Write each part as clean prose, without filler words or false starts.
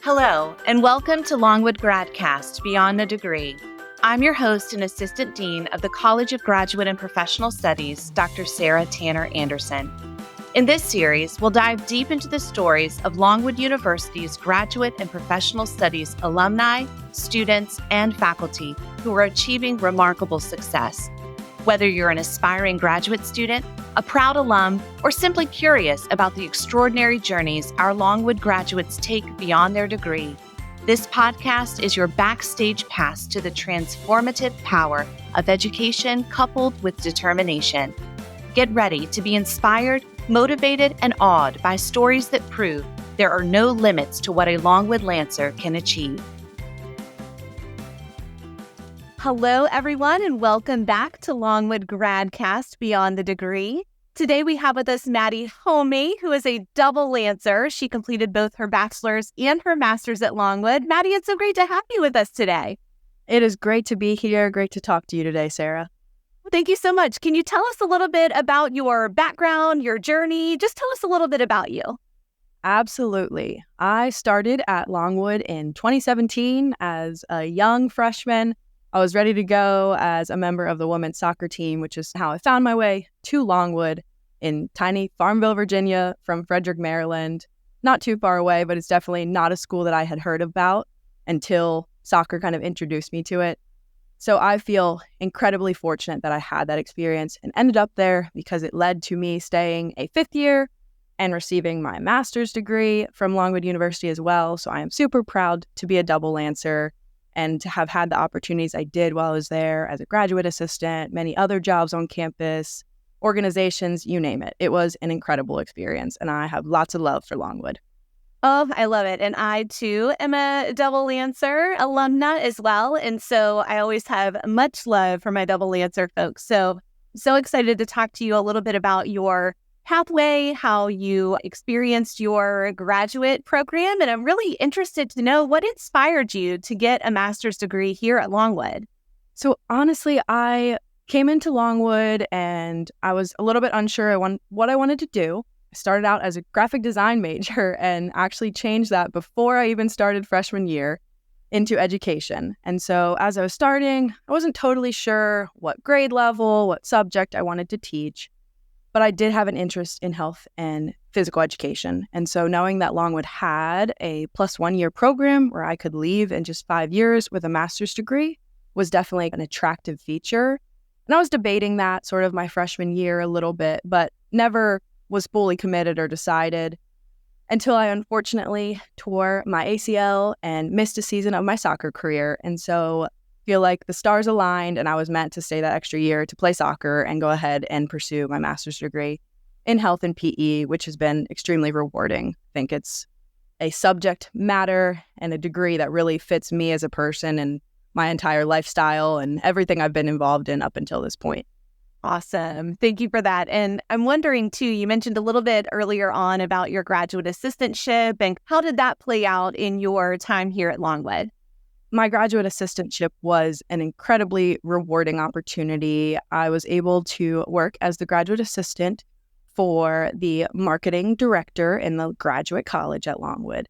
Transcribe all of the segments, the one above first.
Hello, and welcome to Longwood GradCast, Beyond a Degree. I'm your host and Assistant Dean of the College of Graduate and Professional Studies, Dr. Sarah Tanner Anderson. In this series, we'll dive deep into the stories of Longwood University's graduate and professional studies alumni, students, and faculty who are achieving remarkable success. Whether you're an aspiring graduate student, a proud alum, or simply curious about the extraordinary journeys our Longwood graduates take beyond their degree, this podcast is your backstage pass to the transformative power of education coupled with determination. Get ready to be inspired, motivated, and awed by stories that prove there are no limits to what a Longwood Lancer can achieve. Hello, everyone, and welcome back to Longwood GradCast Beyond the Degree. Today we have with us Maddie Hommey, who is a double Lancer. She completed both her bachelor's and her master's at Longwood. Maddie, it's so great to have you with us today. It is great to be here. Great to talk to you today, Sarah. Thank you so much. Can you tell us a little bit about your background, your journey? Just tell us a little bit about you. Absolutely. I started at Longwood in 2017 as a young freshman. I was ready to go as a member of the women's soccer team, which is how I found my way to Longwood in tiny Farmville, Virginia, from Frederick, Maryland. Not too far away, but it's definitely not a school that I had heard about until soccer kind of introduced me to it. So I feel incredibly fortunate that I had that experience and ended up there because it led to me staying a fifth year and receiving my master's degree from Longwood University as well. So I am super proud to be a double Lancer and to have had the opportunities I did while I was there as a graduate assistant, many other jobs on campus, organizations, you name it. It was an incredible experience, and I have lots of love for Longwood. Oh, I love it. And I, too, am a double Lancer alumna as well. And so I always have much love for my double Lancer folks. So excited to talk to you a little bit about your pathway, how you experienced your graduate program. And I'm really interested to know what inspired you to get a master's degree here at Longwood. So honestly, I came into Longwood and I was a little bit unsure what I wanted to do. I started out as a graphic design major and actually changed that before I even started freshman year into education. And so as I was starting, I wasn't totally sure what grade level, what subject I wanted to teach. But I did have an interest in health and physical education. And so knowing that Longwood had a plus 1 year program where I could leave in just 5 years with a master's degree was definitely an attractive feature. And I was debating that sort of my freshman year a little bit, but never was fully committed or decided until I unfortunately tore my ACL and missed a season of my soccer career. And so feel like the stars aligned and I was meant to stay that extra year to play soccer and go ahead and pursue my master's degree in health and PE, which has been extremely rewarding. I think it's a subject matter and a degree that really fits me as a person and my entire lifestyle and everything I've been involved in up until this point. Awesome. Thank you for that. And I'm wondering, too, you mentioned a little bit earlier on about your graduate assistantship, and how did that play out in your time here at Longwood? My graduate assistantship was an incredibly rewarding opportunity. I was able to work as the graduate assistant for the marketing director in the graduate college at Longwood,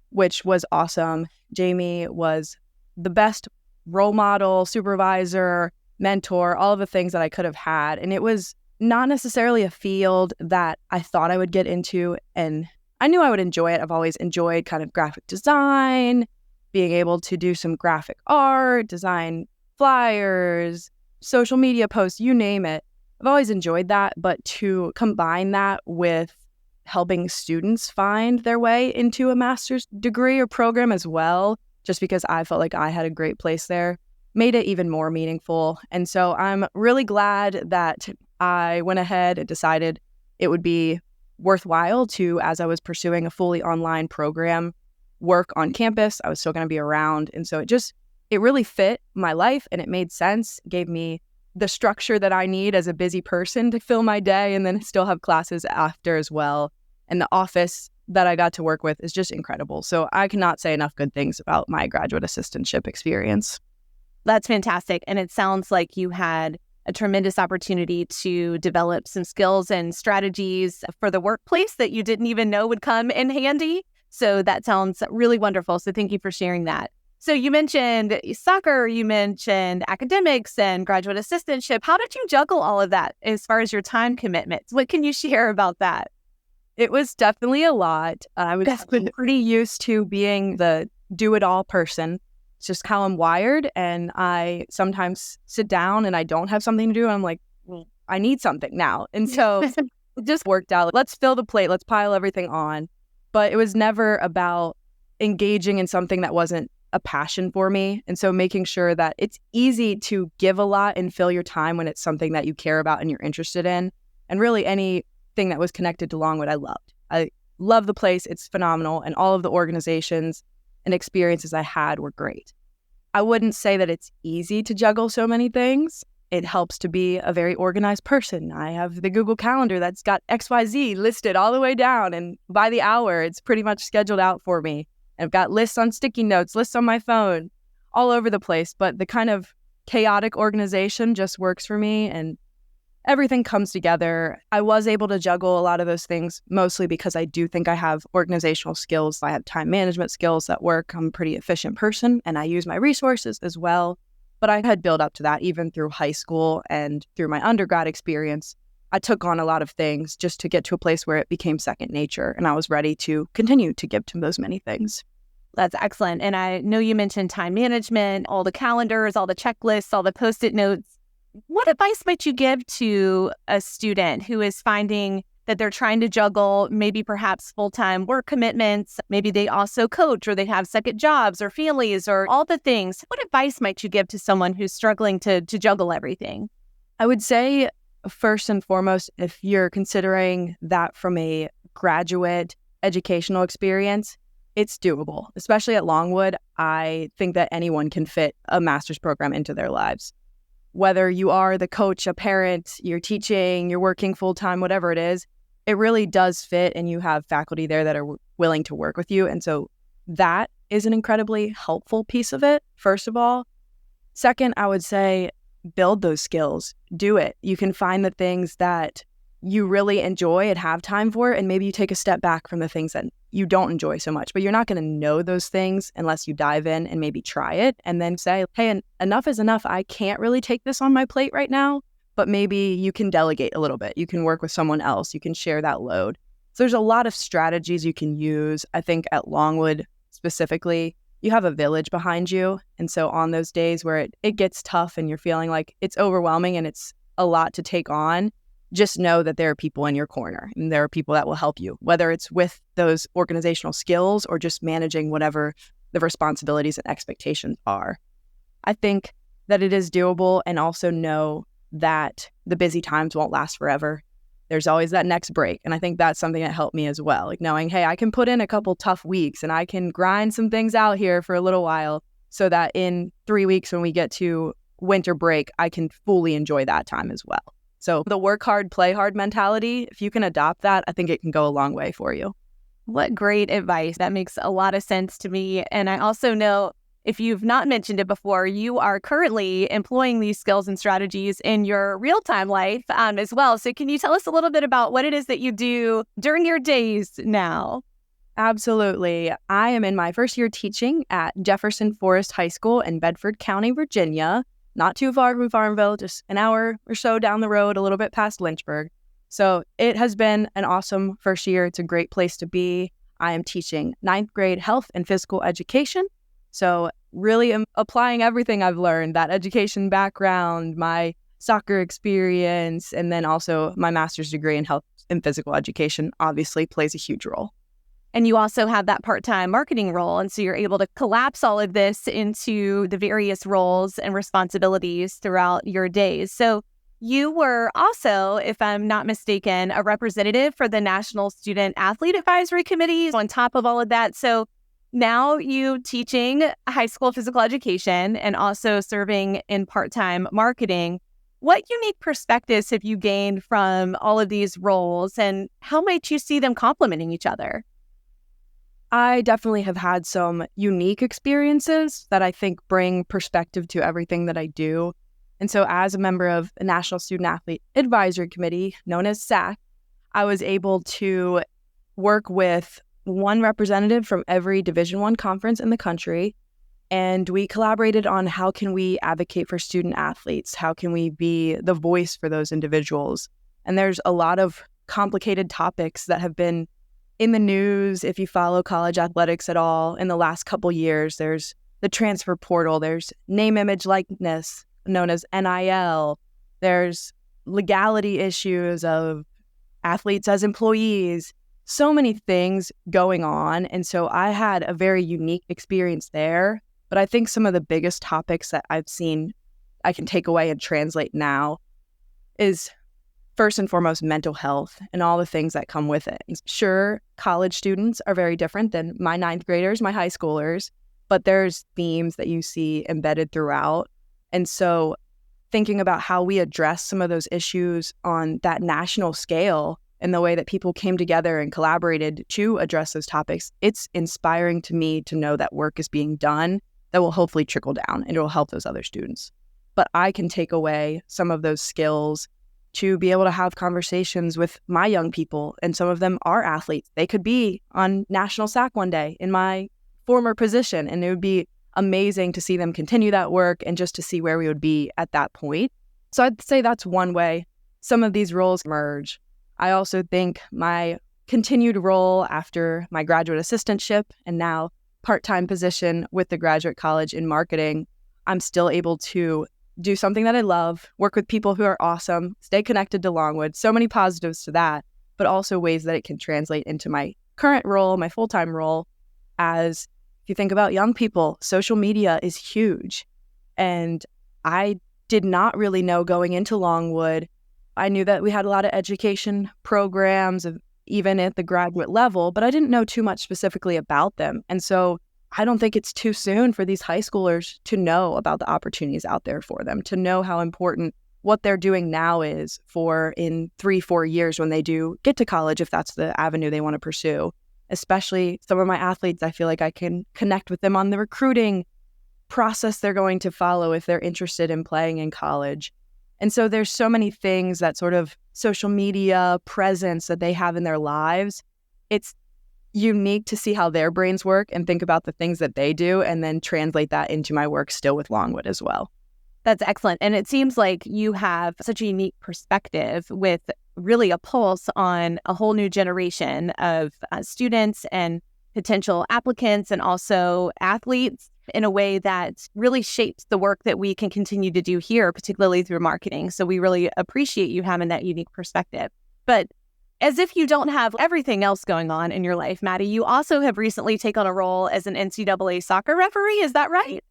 which was awesome. Jamie was the best role model, supervisor, mentor, all of the things that I could have had. And it was not necessarily a field that I thought I would get into, and I knew I would enjoy it. I've always enjoyed kind of graphic design, being able to do some graphic art, design flyers, social media posts, you name it. I've always enjoyed that, but to combine that with helping students find their way into a master's degree or program as well, just because I felt like I had a great place there, made it even more meaningful. And so I'm really glad that I went ahead and decided it would be worthwhile to, as I was pursuing a fully online program, work on campus. I was still going to be around. And so it really fit my life and it made sense, gave me the structure that I need as a busy person to fill my day and then still have classes after as well. And the office that I got to work with is just incredible. So I cannot say enough good things about my graduate assistantship experience. That's fantastic. And it sounds like you had a tremendous opportunity to develop some skills and strategies for the workplace that you didn't even know would come in handy. So that sounds really wonderful. So thank you for sharing that. So you mentioned soccer, you mentioned academics and graduate assistantship. How did you juggle all of that as far as your time commitments? What can you share about that? It was definitely a lot. I was pretty used to being the do-it-all person. It's just how I'm wired. And I sometimes sit down and I don't have something to do. And I'm like, well, I need something now. And so it just worked out. Let's fill the plate. Let's pile everything on. But it was never about engaging in something that wasn't a passion for me. And so making sure that it's easy to give a lot and fill your time when it's something that you care about and you're interested in. And really anything that was connected to Longwood, I loved. I love the place. It's phenomenal. And all of the organizations and experiences I had were great. I wouldn't say that it's easy to juggle so many things. It helps to be a very organized person. I have the Google Calendar that's got XYZ listed all the way down. And by the hour, it's pretty much scheduled out for me. I've got lists on sticky notes, lists on my phone, all over the place. But the kind of chaotic organization just works for me and everything comes together. I was able to juggle a lot of those things, mostly because I do think I have organizational skills. I have time management skills that work. I'm a pretty efficient person and I use my resources as well. But I had built up to that even through high school and through my undergrad experience. I took on a lot of things just to get to a place where it became second nature and I was ready to continue to give to those many things. That's excellent. And I know you mentioned time management, all the calendars, all the checklists, all the Post-it notes. What advice might you give to a student who is finding that they're trying to juggle maybe perhaps full-time work commitments? Maybe they also coach or they have second jobs or families or all the things. What advice might you give to someone who's struggling to juggle everything? I would say, first and foremost, if you're considering that from a graduate educational experience, it's doable. Especially at Longwood, I think that anyone can fit a master's program into their lives. Whether you are the coach, a parent, you're teaching, you're working full-time, whatever it is, it really does fit and you have faculty there that are willing to work with you. And so that is an incredibly helpful piece of it, first of all. Second, I would say build those skills. Do it. You can find the things that you really enjoy and have time for, and maybe you take a step back from the things that you don't enjoy so much, but you're not going to know those things unless you dive in and maybe try it and then say, hey, enough is enough. I can't really take this on my plate right now, but maybe you can delegate a little bit. You can work with someone else. You can share that load. So there's a lot of strategies you can use. I think at Longwood specifically, you have a village behind you. And so on those days where it gets tough and you're feeling like it's overwhelming and it's a lot to take on, just know that there are people in your corner and there are people that will help you, whether it's with those organizational skills or just managing whatever the responsibilities and expectations are. I think that it is doable, and also know that the busy times won't last forever. There's always that next break. And I think that's something that helped me as well. Like knowing, hey, I can put in a couple tough weeks and I can grind some things out here for a little while so that in 3 weeks when we get to winter break, I can fully enjoy that time as well. So the work hard, play hard mentality, if you can adopt that, I think it can go a long way for you. What great advice. That makes a lot of sense to me. And I also know, if you've not mentioned it before, you are currently employing these skills and strategies in your real-time life as well. So can you tell us a little bit about what it is that you do during your days now? Absolutely. I am in my first year teaching at Jefferson Forest High School in Bedford County, Virginia. Not too far from Farmville, just an hour or so down the road, a little bit past Lynchburg. So it has been an awesome first year. It's a great place to be. I am teaching 9th grade health and physical education. So really am applying everything I've learned, that education background, my soccer experience, and then also my master's degree in health and physical education obviously plays a huge role. And you also have that part-time marketing role. And so you're able to collapse all of this into the various roles and responsibilities throughout your days. So you were also, if I'm not mistaken, a representative for the National Student Athlete Advisory Committee on top of all of that. So now you teaching high school physical education and also serving in part-time marketing. What unique perspectives have you gained from all of these roles, and how might you see them complementing each other? I definitely have had some unique experiences that I think bring perspective to everything that I do. And so as a member of the National Student Athlete Advisory Committee, known as SAC, I was able to work with one representative from every Division I conference in the country. And we collaborated on how can we advocate for student athletes? How can we be the voice for those individuals? And there's a lot of complicated topics that have been in the news. If you follow college athletics at all in the last couple years, there's the transfer portal, there's name, image, likeness, known as NIL. There's legality issues of athletes as employees, so many things going on. And so I had a very unique experience there. But I think some of the biggest topics that I've seen I can take away and translate now is first and foremost mental health and all the things that come with it. Sure, college students are very different than my ninth graders, my high schoolers, but there's themes that you see embedded throughout. And so thinking about how we address some of those issues on that national scale and the way that people came together and collaborated to address those topics, it's inspiring to me to know that work is being done that will hopefully trickle down and it will help those other students. But I can take away some of those skills to be able to have conversations with my young people, and some of them are athletes. They could be on national SAC one day in my former position, and it would be amazing to see them continue that work and just to see where we would be at that point. So I'd say that's one way some of these roles merge. I also think my continued role after my graduate assistantship and now part-time position with the graduate college in marketing, I'm still able to do something that I love, work with people who are awesome, stay connected to Longwood. So many positives to that, but also ways that it can translate into my current role, my full-time role. As if you think about young people, social media is huge. And I did not really know going into Longwood. I knew that we had a lot of education programs, even at the graduate level, but I didn't know too much specifically about them. And so I don't think it's too soon for these high schoolers to know about the opportunities out there for them, to know how important what they're doing now is for in 3-4 years when they do get to college, if that's the avenue they want to pursue. Especially some of my athletes, I feel like I can connect with them on the recruiting process they're going to follow if they're interested in playing in college. And so there's so many things that sort of social media presence that they have in their lives. It's unique to see how their brains work and think about the things that they do and then translate that into my work still with Longwood as well. That's excellent. And it seems like you have such a unique perspective with really a pulse on a whole new generation of students and potential applicants and also athletes in a way that really shapes the work that we can continue to do here, particularly through marketing. So we really appreciate you having that unique perspective. But as if you don't have everything else going on in your life, Maddie, you also have recently taken a role as an NCAA soccer referee. Is that right?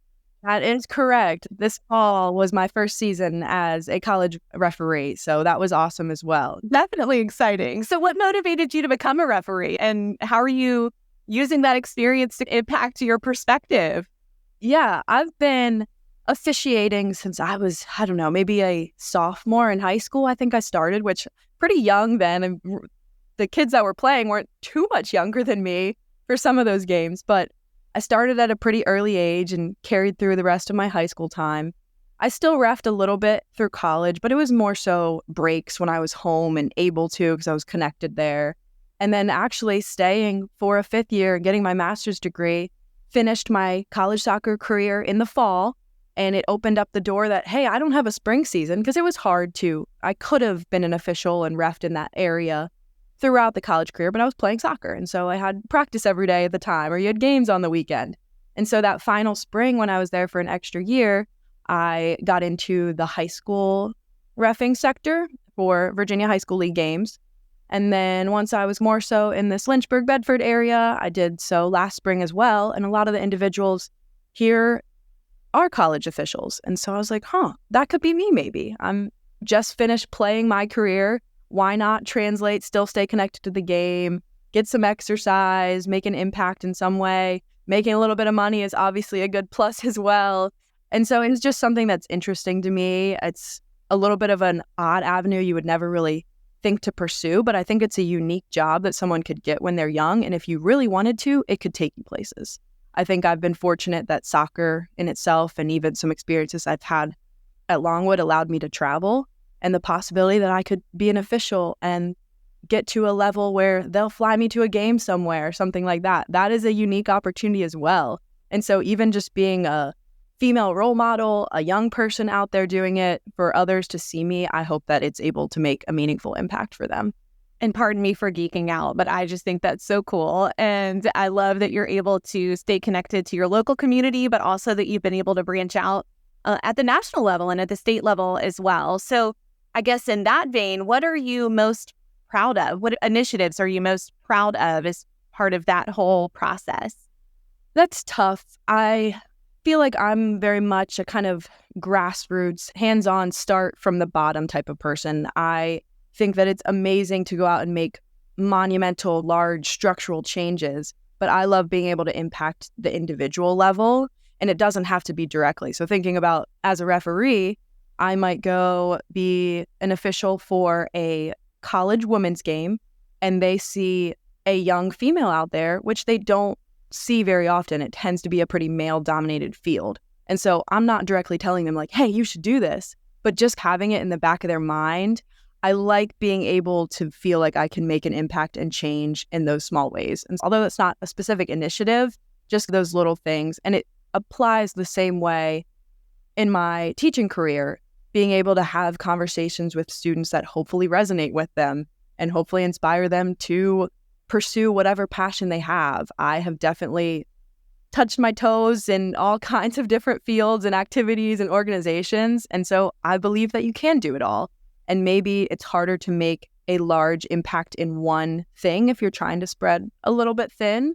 That is correct. This fall was my first season as a college referee, so that was awesome as well. Definitely exciting. So what motivated you to become a referee, and how are you using that experience to impact your perspective? Yeah, I've been officiating since I was, I don't know, maybe a sophomore in high school. I think I started, which pretty young then. And the kids that were playing weren't too much younger than me for some of those games. But I started at a pretty early age and carried through the rest of my high school time. I still reffed a little bit through college, but it was more so breaks when I was home and able to because I was connected there. And then actually staying for a fifth year and getting my master's degree, finished my college soccer career in the fall. And it opened up the door that, hey, I don't have a spring season because it was hard to. I could have been an official and reffed in that area throughout the college career, but I was playing soccer. And so I had practice every day at the time, or you had games on the weekend. And so that final spring when I was there for an extra year, I got into the high school reffing sector for Virginia High School League games. And then once I was more so in this Lynchburg, Bedford area, I did so last spring as well. And a lot of the individuals here are college officials. And so I was like, that could be me maybe. I'm just finished playing my career. Why not translate, still stay connected to the game, get some exercise, make an impact in some way. Making a little bit of money is obviously a good plus as well. And so it's just something that's interesting to me. It's a little bit of an odd avenue you would never really think to pursue, but I think it's a unique job that someone could get when they're young. And if you really wanted to, it could take you places. I think I've been fortunate that soccer in itself and even some experiences I've had at Longwood allowed me to travel and the possibility that I could be an official and get to a level where they'll fly me to a game somewhere, something like that. That is a unique opportunity as well. And so even just being a female role model, a young person out there doing it for others to see me, I hope that it's able to make a meaningful impact for them. And pardon me for geeking out, but I just think that's so cool. And I love that you're able to stay connected to your local community, but also that you've been able to branch out at the national level and at the state level as well. So I guess in that vein, what are you most proud of? What initiatives are you most proud of as part of that whole process? That's tough. I feel like I'm very much a kind of grassroots, hands-on, start from the bottom type of person. I think that it's amazing to go out and make monumental, large structural changes, but I love being able to impact the individual level, and it doesn't have to be directly. So thinking about as a referee, I might go be an official for a college women's game, and they see a young female out there, which they don't see very often. It tends to be a pretty male-dominated field. And so I'm not directly telling them like, hey, you should do this, but just having it in the back of their mind. I like being able to feel like I can make an impact and change in those small ways. And although it's not a specific initiative, just those little things. And it applies the same way in my teaching career, being able to have conversations with students that hopefully resonate with them and hopefully inspire them to pursue whatever passion they have. I have definitely touched my toes in all kinds of different fields and activities and organizations. And so I believe that you can do it all. And maybe it's harder to make a large impact in one thing if you're trying to spread a little bit thin,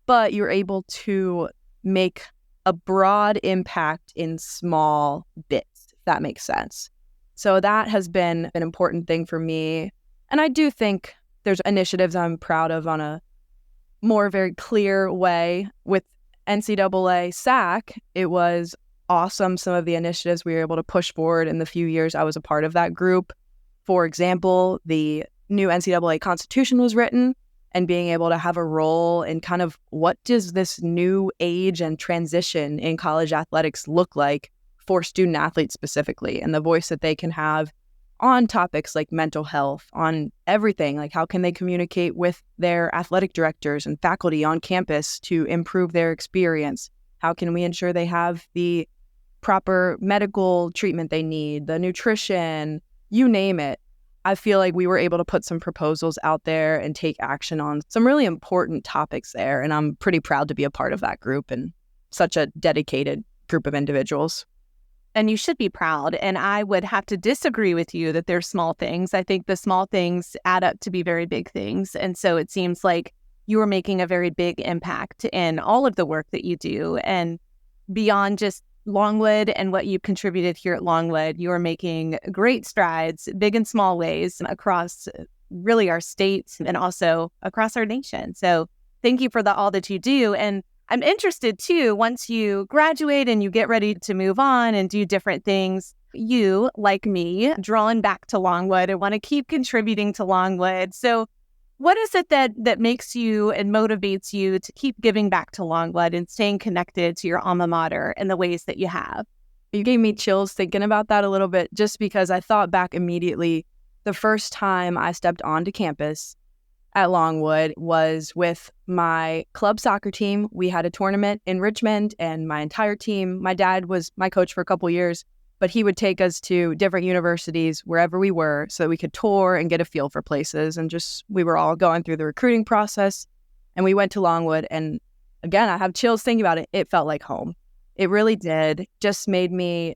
but you're able to make a broad impact in small bits, if that makes sense. So that has been an important thing for me. And I do think there's initiatives I'm proud of on a more very clear way. With NCAA SAC, it was awesome, some of the initiatives we were able to push forward in the few years I was a part of that group. For example, the new NCAA Constitution was written, and being able to have a role in kind of what does this new age and transition in college athletics look like for student athletes specifically, and the voice that they can have on topics like mental health, on everything, like how can they communicate with their athletic directors and faculty on campus to improve their experience? How can we ensure they have the proper medical treatment they need, the nutrition, you name it. I feel like we were able to put some proposals out there and take action on some really important topics there. And I'm pretty proud to be a part of that group and such a dedicated group of individuals. And you should be proud. And I would have to disagree with you that they're small things. I think the small things add up to be very big things. And so it seems like you are making a very big impact in all of the work that you do. And beyond just Longwood and what you've contributed here at Longwood, you are making great strides, big and small ways, across really our state and also across our nation. So thank you for all that you do. And I'm interested too, once you graduate and you get ready to move on and do different things, you, like me, drawn back to Longwood and want to keep contributing to Longwood. So what is it that makes you and motivates you to keep giving back to Longwood and staying connected to your alma mater in the ways that you have? You gave me chills thinking about that a little bit, just because I thought back immediately. The first time I stepped onto campus at Longwood was with my club soccer team. We had a tournament in Richmond, and my entire team, my dad was my coach for a couple years, but he would take us to different universities wherever we were so that we could tour and get a feel for places. And just, we were all going through the recruiting process, and we went to Longwood. And again, I have chills thinking about it. It felt like home. It really did. Just made me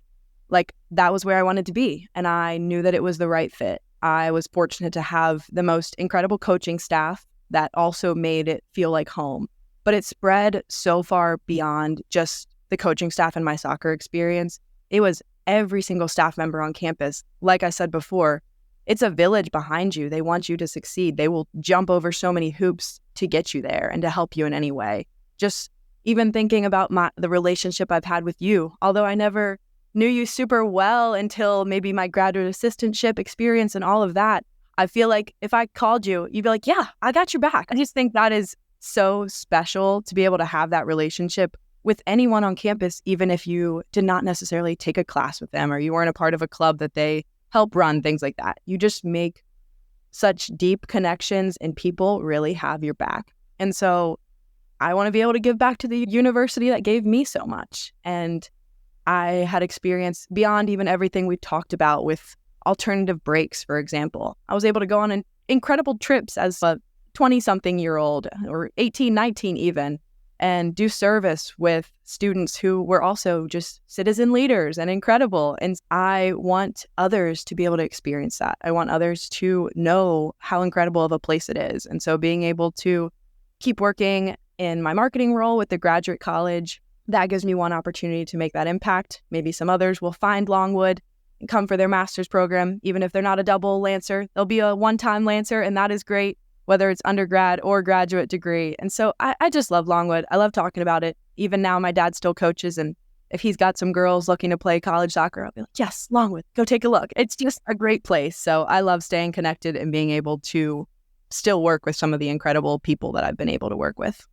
like, that was where I wanted to be. And I knew that it was the right fit. I was fortunate to have the most incredible coaching staff that also made it feel like home. But it spread so far beyond just the coaching staff and my soccer experience. It was every single staff member on campus. Like I said before, it's a village behind you. They want you to succeed. They will jump over so many hoops to get you there and to help you in any way. Just even thinking about the relationship I've had with you, although I never knew you super well until maybe my graduate assistantship experience and all of that, I feel like if I called you, you'd be like, yeah, I got your back. I just think that is so special to be able to have that relationship with anyone on campus, even if you did not necessarily take a class with them or you weren't a part of a club that they help run, things like that. You just make such deep connections and people really have your back. And so I want to be able to give back to the university that gave me so much. And I had experience beyond even everything we've talked about with alternative breaks, for example. I was able to go on incredible trips as a 20-something-year-old or 18, 19 even, and do service with students who were also just citizen leaders and incredible. And I want others to be able to experience that. I want others to know how incredible of a place it is. And so being able to keep working in my marketing role with the graduate college, that gives me one opportunity to make that impact. Maybe some others will find Longwood and come for their master's program. Even if they're not a double Lancer, they'll be a one-time Lancer, and that is great, whether it's undergrad or graduate degree. And so I just love Longwood. I love talking about it. Even now, my dad still coaches, and if he's got some girls looking to play college soccer, I'll be like, yes, Longwood, go take a look. It's just a great place. So I love staying connected and being able to still work with some of the incredible people that I've been able to work with.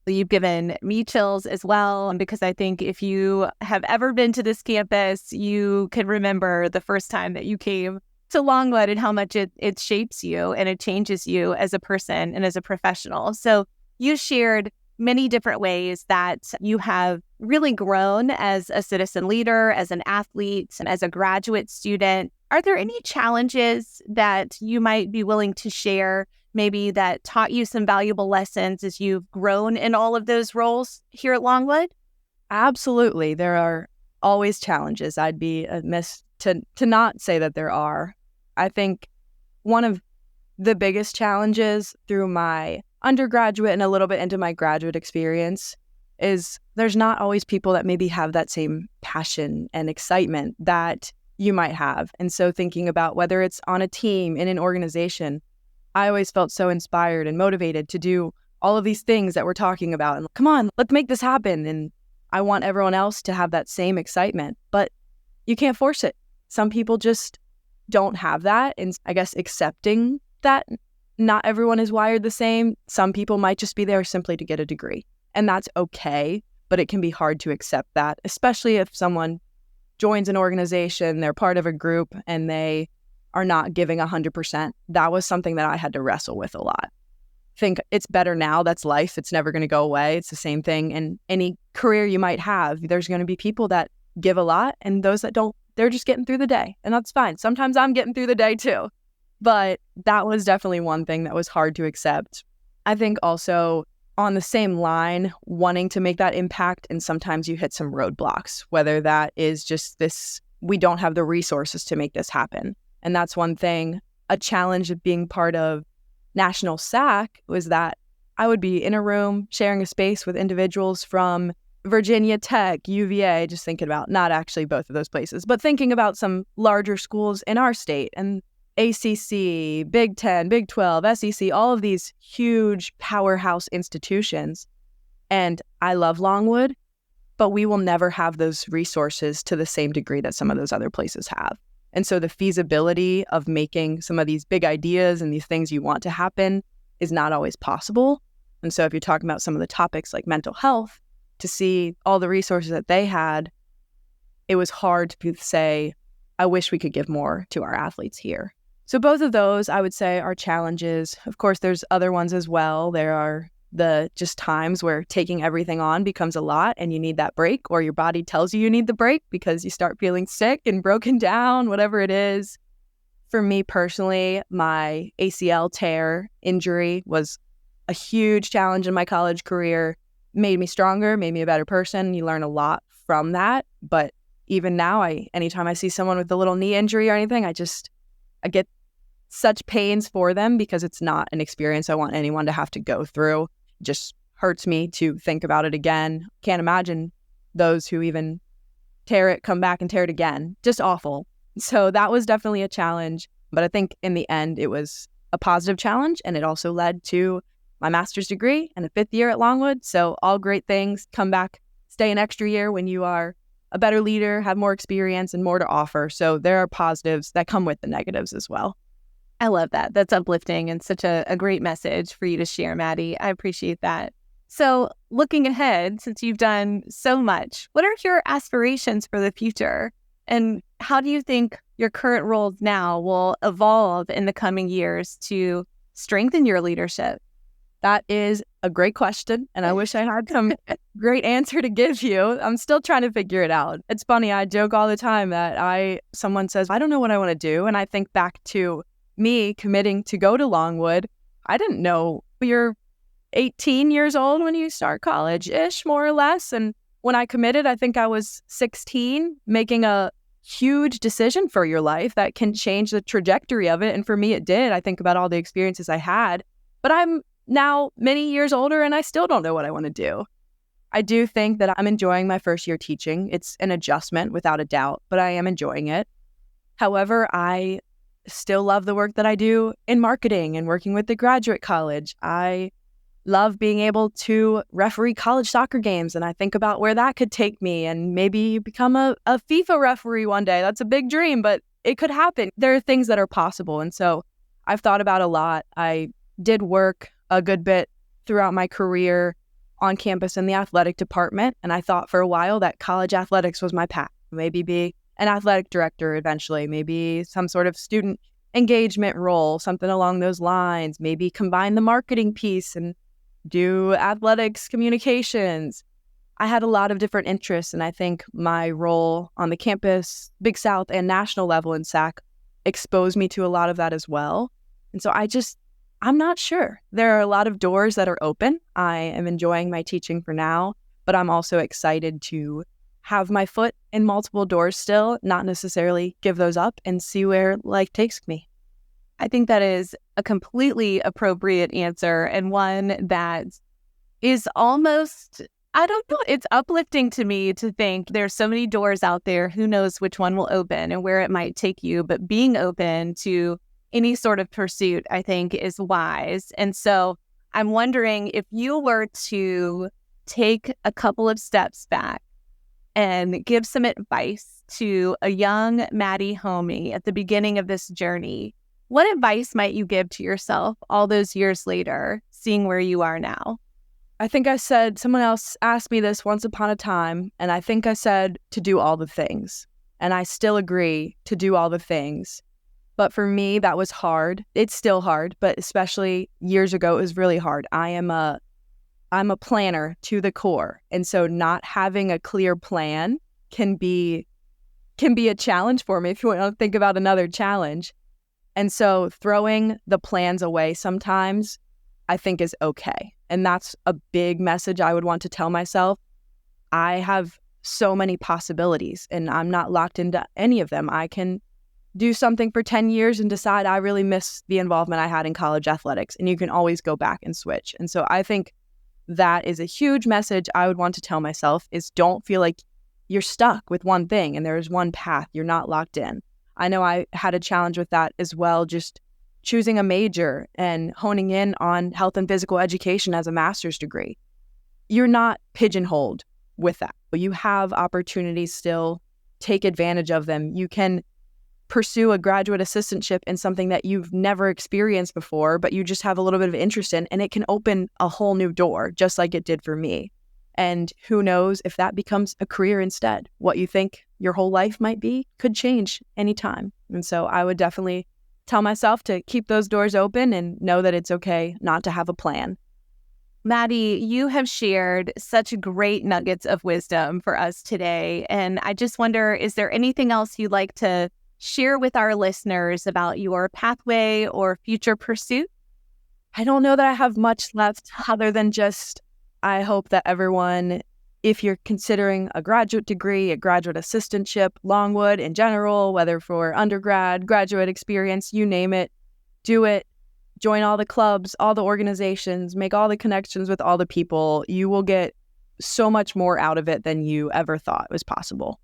You've given me chills as well, because I think if you have ever been to this campus, you can remember the first time that you came to Longwood and how much it shapes you and it changes you as a person and as a professional. So you shared many different ways that you have really grown as a citizen leader, as an athlete, and as a graduate student. Are there any challenges that you might be willing to share, maybe that taught you some valuable lessons as you've grown in all of those roles here at Longwood? Absolutely. There are always challenges. I'd be amiss to not say that there are. I think one of the biggest challenges through my undergraduate and a little bit into my graduate experience is there's not always people that maybe have that same passion and excitement that you might have. And so thinking about whether it's on a team, in an organization, I always felt so inspired and motivated to do all of these things that we're talking about. And come on, let's make this happen. And I want everyone else to have that same excitement, but you can't force it. Some people just don't have that. And I guess accepting that not everyone is wired the same. Some people might just be there simply to get a degree, and that's okay. But it can be hard to accept that, especially if someone joins an organization, they're part of a group, and they are not giving 100%. That was something that I had to wrestle with a lot. Think it's better now. That's life. It's never going to go away. It's the same thing in any career you might have. There's going to be people that give a lot, and those that don't, they're just getting through the day, and that's fine. Sometimes I'm getting through the day too. But that was definitely one thing that was hard to accept. I think also on the same line, wanting to make that impact, and sometimes you hit some roadblocks, whether that is just this, we don't have the resources to make this happen. And that's one thing, a challenge of being part of National SAC was that I would be in a room sharing a space with individuals from Virginia Tech, UVA, just thinking about, not actually both of those places, but thinking about some larger schools in our state, and ACC, Big 10, Big 12, SEC, all of these huge powerhouse institutions. And I love Longwood, but we will never have those resources to the same degree that some of those other places have. And so the feasibility of making some of these big ideas and these things you want to happen is not always possible. And so if you're talking about some of the topics like mental health, to see all the resources that they had, it was hard to say, I wish we could give more to our athletes here. So both of those, I would say, are challenges. Of course, there's other ones as well. There are the just times where taking everything on becomes a lot and you need that break, or your body tells you need the break because you start feeling sick and broken down, whatever it is. For me personally, my ACL tear injury was a huge challenge in my college career. Made me stronger, made me a better person. You learn a lot from that. But even now, anytime I see someone with a little knee injury or anything, I get such pains for them because it's not an experience I want anyone to have to go through. It just hurts me to think about it again. Can't imagine those who even tear it, come back and tear it again. Just awful. So that was definitely a challenge. But I think in the end, it was a positive challenge, and it also led to my master's degree and a 5th year at Longwood. So all great things. Come back, stay an extra year when you are a better leader, have more experience and more to offer. So there are positives that come with the negatives as well. I love that. That's uplifting and such a great message for you to share, Maddie. I appreciate that. So looking ahead, since you've done so much, what are your aspirations for the future? And how do you think your current roles now will evolve in the coming years to strengthen your leadership? That is a great question, and I wish I had some great answer to give you. I'm still trying to figure it out. It's funny, I joke all the time that someone says, I don't know what I want to do, and I think back to me committing to go to Longwood. I didn't know. You're 18 years old when you start college-ish, more or less, and when I committed, I think I was 16, making a huge decision for your life that can change the trajectory of it, and for me it did. I think about all the experiences I had, but I'm now many years older and I still don't know what I want to do. I do think that I'm enjoying my first year teaching. It's an adjustment without a doubt, but I am enjoying it. However, I still love the work that I do in marketing and working with the graduate college. I love being able to referee college soccer games, and I think about where that could take me and maybe become a FIFA referee one day. That's a big dream, but it could happen. There are things that are possible, and so I've thought about a lot. I did work a good bit throughout my career on campus in the athletic department, and I thought for a while that college athletics was my path. Maybe be an athletic director eventually, maybe some sort of student engagement role, something along those lines, maybe combine the marketing piece and do athletics communications. I had a lot of different interests, and I think my role on the campus, Big South, and national level in SAC exposed me to a lot of that as well. And so I'm not sure. There are a lot of doors that are open. I am enjoying my teaching for now, but I'm also excited to have my foot in multiple doors still, not necessarily give those up, and see where life takes me. I think that is a completely appropriate answer, and one that is almost, I don't know, it's uplifting to me to think there's so many doors out there. Who knows which one will open and where it might take you, but being open to any sort of pursuit, I think, is wise. And so I'm wondering if you were to take a couple of steps back and give some advice to a young Maddie Hommey at the beginning of this journey, what advice might you give to yourself all those years later, seeing where you are now? I think I said, someone else asked me this once upon a time, and I think I said to do all the things. And I still agree to do all the things. But for me, that was hard. It's still hard, but especially years ago, it was really hard. I'm a planner to the core. And so not having a clear plan can be a challenge for me if you want to think about another challenge. And so throwing the plans away sometimes, I think, is okay. And that's a big message I would want to tell myself. I have so many possibilities, and I'm not locked into any of them. I can do something for 10 years and decide I really miss the involvement I had in college athletics, and you can always go back and switch. And so I think that is a huge message I would want to tell myself, is don't feel like you're stuck with one thing and there's one path. You're not locked in. I know I had a challenge with that as well, just choosing a major and honing in on health and physical education as a master's degree. You're not pigeonholed with that. You have opportunities still. Take advantage of them. You can pursue a graduate assistantship in something that you've never experienced before, but you just have a little bit of interest in, and it can open a whole new door, just like it did for me. And who knows if that becomes a career instead. What you think your whole life might be could change anytime. And so I would definitely tell myself to keep those doors open and know that it's okay not to have a plan. Maddie, you have shared such great nuggets of wisdom for us today. And I just wonder, is there anything else you'd like to share with our listeners about your pathway or future pursuit? I don't know that I have much left other than just, I hope that everyone, if you're considering a graduate degree, a graduate assistantship, Longwood in general, whether for undergrad, graduate experience, you name it, do it. Join all the clubs, all the organizations, make all the connections with all the people. You will get so much more out of it than you ever thought was possible.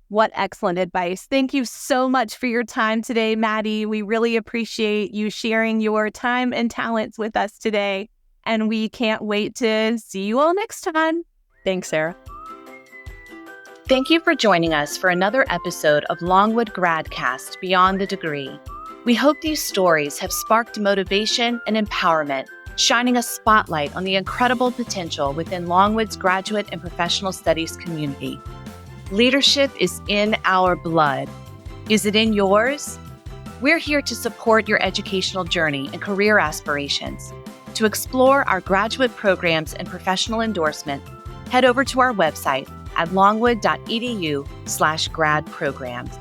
What excellent advice. Thank you so much for your time today, Maddie. We really appreciate you sharing your time and talents with us today. And we can't wait to see you all next time. Thanks, Sarah. Thank you for joining us for another episode of Longwood GradCast Beyond the Degree. We hope these stories have sparked motivation and empowerment, shining a spotlight on the incredible potential within Longwood's graduate and professional studies community. Leadership is in our blood. Is it in yours? We're here to support your educational journey and career aspirations. To explore our graduate programs and professional endorsement, head over to our website at longwood.edu/grad programs.